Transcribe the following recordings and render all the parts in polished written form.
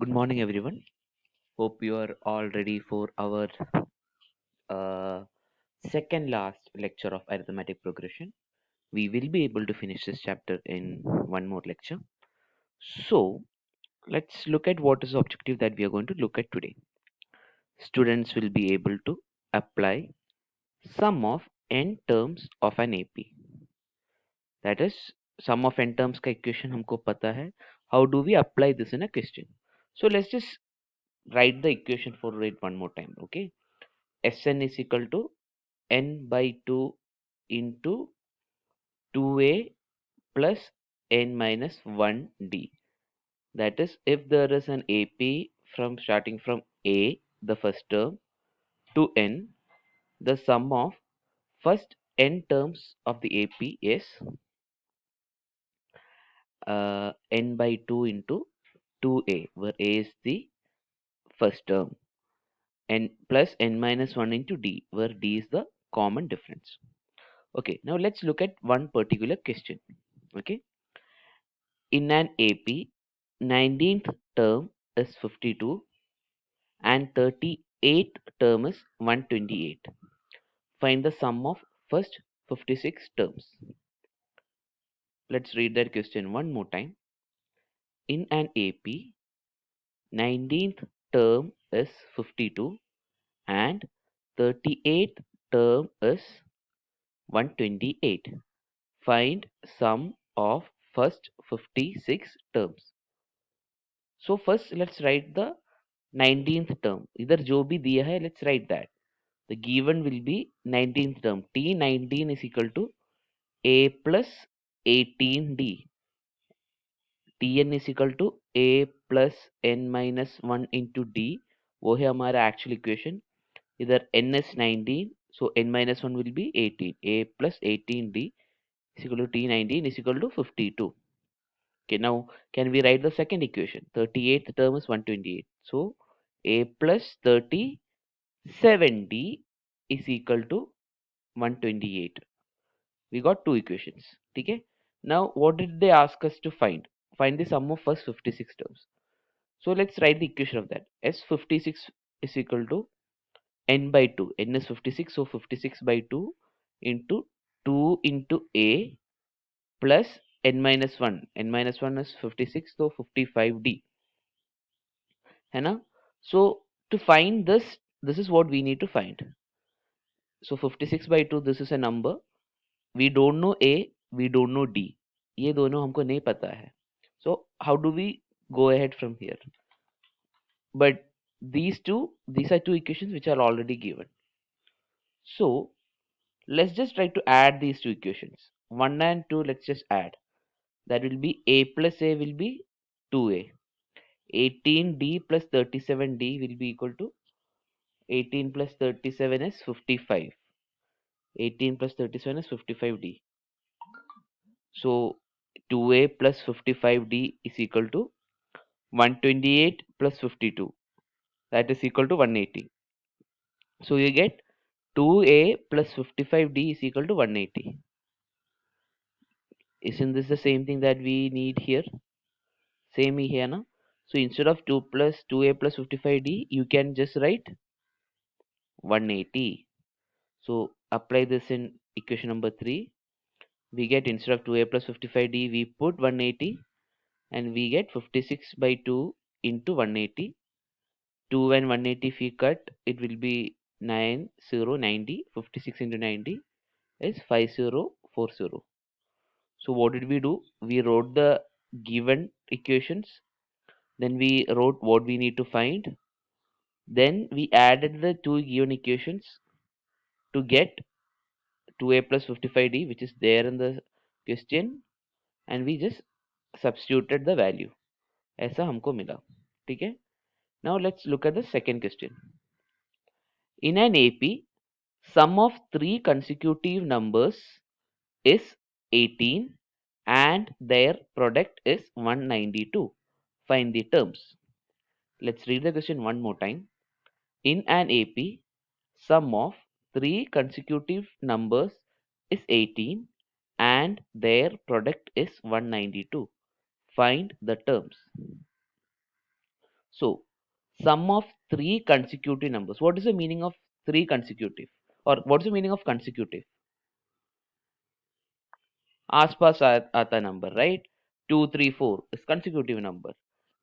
Good morning, everyone. Hope you are all ready for our uh, second last lecture of arithmetic progression. We will be able to finish this chapter in one more lecture. So, let's look at what is the objective that we are going to look at today. Students will be able to apply sum of n terms of an AP. That is, sum of n terms का equation हमको पता है. How do we apply this in a question? So, let's just write the equation for it one more time. Okay. Sn is equal to n by 2 into 2a plus n minus 1d. That is, if there is an AP from starting from a, the first term, to n, the sum of first n terms of the AP is n by 2 into 2a, where a is the first term, and plus n minus 1 into d, where d is the common difference. Okay, now let's look at one particular question. Okay, in an AP, 19th term is 52 and 38th term is 128. Find the sum of first 56 terms. Let's read that question one more time. In an AP, 19th term is 52 and 38th term is 128. Find sum of first 56 terms. So first let's write the 19th term. इधर जो भी दिया है, let's write that. The given will be 19th term. T19 is equal to a plus 18d. Tn is equal to a plus n minus 1 into d. वो है हमारा actual equation. इधर n is 19, so n minus 1 will be 18. A plus 18d is equal to T19 is equal to 52. Okay, now can we write the second equation? 38th term is 128. So a plus 37d is equal to 128. We got two equations. Okay. Now what did they ask us to find? Find the sum of first 56 terms. So let's write the equation of that. S56 is equal to n by 2. N is 56, so 56 by 2 into 2 into a plus n minus 1. N minus 1 is 56, so 55d. है ना? So to find this is what we need to find. So 56 by 2, this is a number. We don't know a, we don't know d. ये दोनों हमको नहीं पता है. So how do we go ahead from here? But these are two equations which are already given. So let's just try to add these two equations. 1 and 2, let's just add. That will be a plus a will be 2a. 18d plus 37d will be equal to 18 plus 37 is 55. 18 plus 37 is 55d. So 2a plus 55d is equal to 128 plus 52. That is equal to 180. So you get 2a plus 55d is equal to 180. Isn't this the same thing that we need here? Same here, na? So instead of 2a plus 55d, you can just write 180. So apply this in equation number 3. We get instead of 2a plus 55d, we put 180 and we get 56 by 2 into 180. 2 and 180 if we cut, it will be 9090. 56 into 90 is 5040. So what did we do? We wrote the given equations, then we wrote what we need to find, then we added the two given equations to get 2a plus 55d, which is there in the question, and we just substituted the value. ऐसा हमको मिला. ठीक है? Now let's look at the second question. In an AP, sum of three consecutive numbers is 18 and their product is 192. Find the terms. Let's read the question one more time. In an AP, sum of three consecutive numbers is 18 and their product is 192. Find the terms. So sum of three consecutive numbers. What is the meaning of three consecutive, or what is the meaning of consecutive? आसपास आता number, right? 2 3 4 is consecutive number.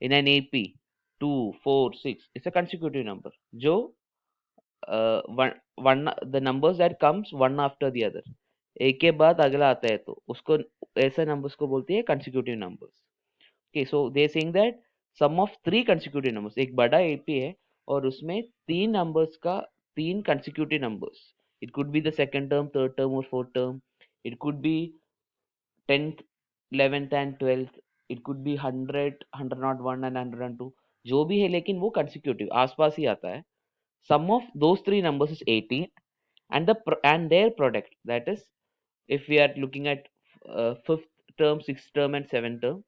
In an AP, 2 4 6 is a consecutive number. जो one the numbers that comes one after the other, एक के बाद अगला आता है, तो उसको ऐसे numbers को बोलते हैं consecutive numbers. Okay, so they saying that sum of three consecutive numbers, एक बड़ा AP है और उसमें तीन numbers का तीन consecutive numbers, it could be the second term, third term or fourth term, it could be 10th 11th and 12th, it could be 100 101 and 102, जो भी है लेकिन वो consecutive आसपास ही आता है. Sum of those three numbers is 18, and and their product, that is if we are looking at fifth term, sixth term and seventh term,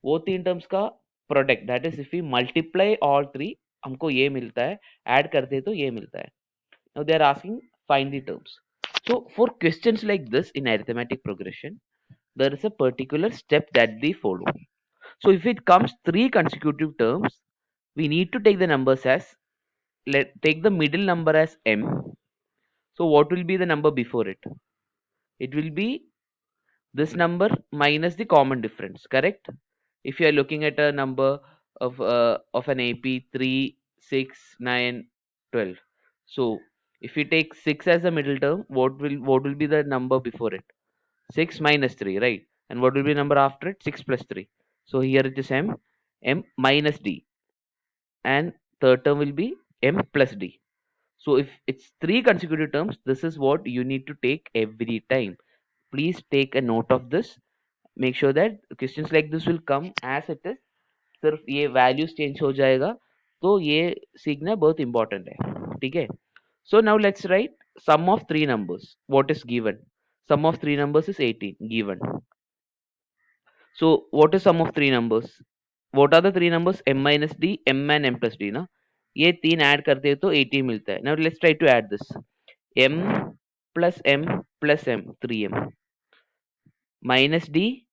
वो तीन terms का product, that is if we multiply all three, हमको ये मिलता है, add करते हैं तो ये मिलता है. Now they are asking find the terms. So for questions like this in arithmetic progression, there is a particular step that they follow. So if it comes three consecutive terms, we need to take the numbers as, take the middle number as m. So what will be the number before it? It will be this number minus the common difference, correct? If you are looking at a number of an AP 3, 6, 9, 12. So if you take 6 as a middle term, what will be the number before it? 6 minus 3, right? And what will be the number after it? 6 plus 3. So here it is m minus d, and third term will be m plus d. So if it's three consecutive terms, this is what you need to take every time. Please take a note of this. Make sure that questions like this will come as it is. सिर्फ ये values change हो जाएगा, तो ये सीखना बहुत important है, ठीक है? So now let's write sum of three numbers. What is given? Sum of three numbers is 18 given. So what is sum of three numbers? What are the three numbers? M minus d, m and m plus d ना. ये तीन add करते हैं तो 80 मिलता है. Now let's try to add this. M plus m plus m, 3m, minus d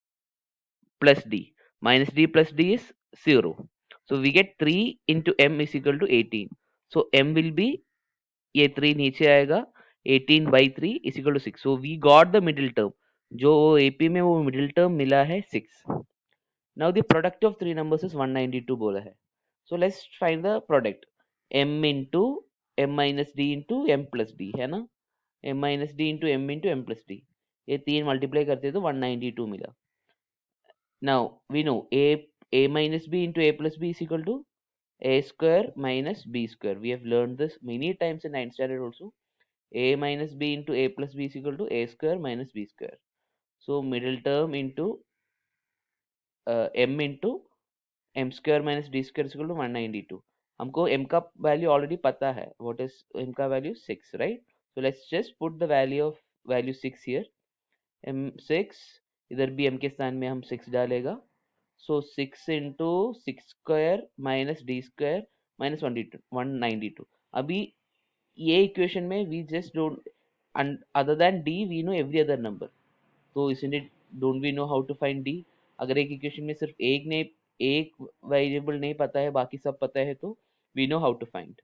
plus d, minus d plus d is 0. So we get 3 into m is equal to 18. So m will be, ये 3 नीचे आएगा, 18 by 3 is equal to 6. So we got the middle term. जो AP में वो middle term मिला है 6. Now the product of three numbers is 192 बोला है. So let's find the product. M into m minus d into m plus d है ना. m minus d into m plus d. ये तीन multiply करते तो 192 मिला. Now we know a minus b into a plus b is equal to a square minus b square. We have learned this many times in 9th standard also. A minus b into a plus b is equal to a square minus b square. So middle term into m into m square minus d square is equal to 192. हमको m का value already पता है. What is m का value? 6, right? So let's just put the value 6 here. m6, इधर भी m के स्थान में हम 6 डालेगा. So 6 into 6 square minus d square minus 192. अभी ये equation में we just don't, and other than d we know every other number. तो isn't it, don't we know how to find d? अगर एक इक्वेशन में सिर्फ एक वेरिएबल नहीं पता है, बाकी सब पता है, तो we know how to find.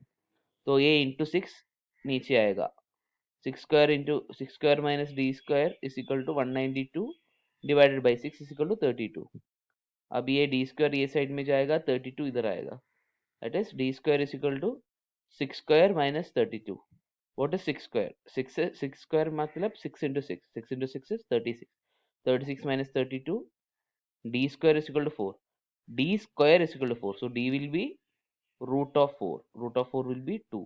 तो ये इंटू 6 नीचे आएगा. 6 square minus D square is equal to 192 divided by 6 is equal to 32. अब ये डी स्क्वायर ये साइड में जाएगा, 32 इधर आएगा. That is D square is equal to 6 square minus 32. What is 6 square? 6 square मतलब 6 into 6. 6 into 6 is 36. 36 minus 32. D square is equal to 4. D square is equal to 4. So D will be root of 4. Root of 4 will be 2.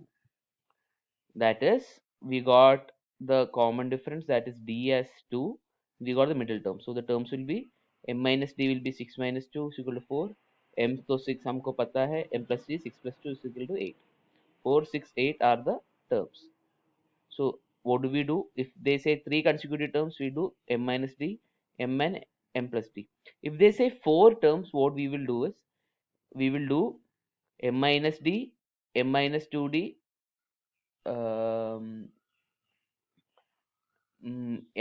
That is, we got the common difference, that is D as 2. We got the middle term. So the terms will be m minus D will be 6 minus 2 is equal to 4. M तो 6 हमको पता है. M plus D 6 plus 2 is equal to 8. 4, 6, 8 are the terms. So what do we do? If they say three consecutive terms, we do m minus d, m and m plus d. If they say four terms, what we will do is, we will do m minus d, m minus 2d,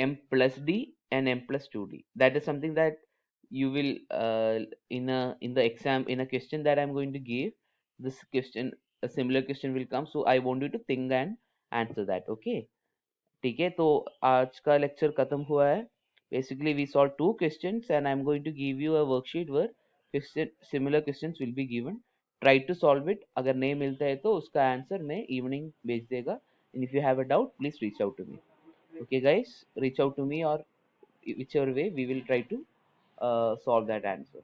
m plus d and m plus 2d. That is something that you will in the exam, in a question that I'm going to give, this question, a similar question will come, so I want you to think and answer that. Okay, ठीक है, तो आज का lecture खत्म हुआ है. Basically we solved two questions and I'm going to give you a worksheet where similar questions will be given. Try to solve it. अगर नहीं मिलता है तो उसका आंसर मैं इवनिंग भेज देगा. And if you have a doubt, please reach out to me. Okay guys, reach out to me, or whichever way we will try to solve that answer.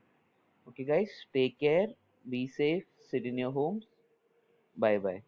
Okay guys, take care, be safe, sit in your homes. Bye bye.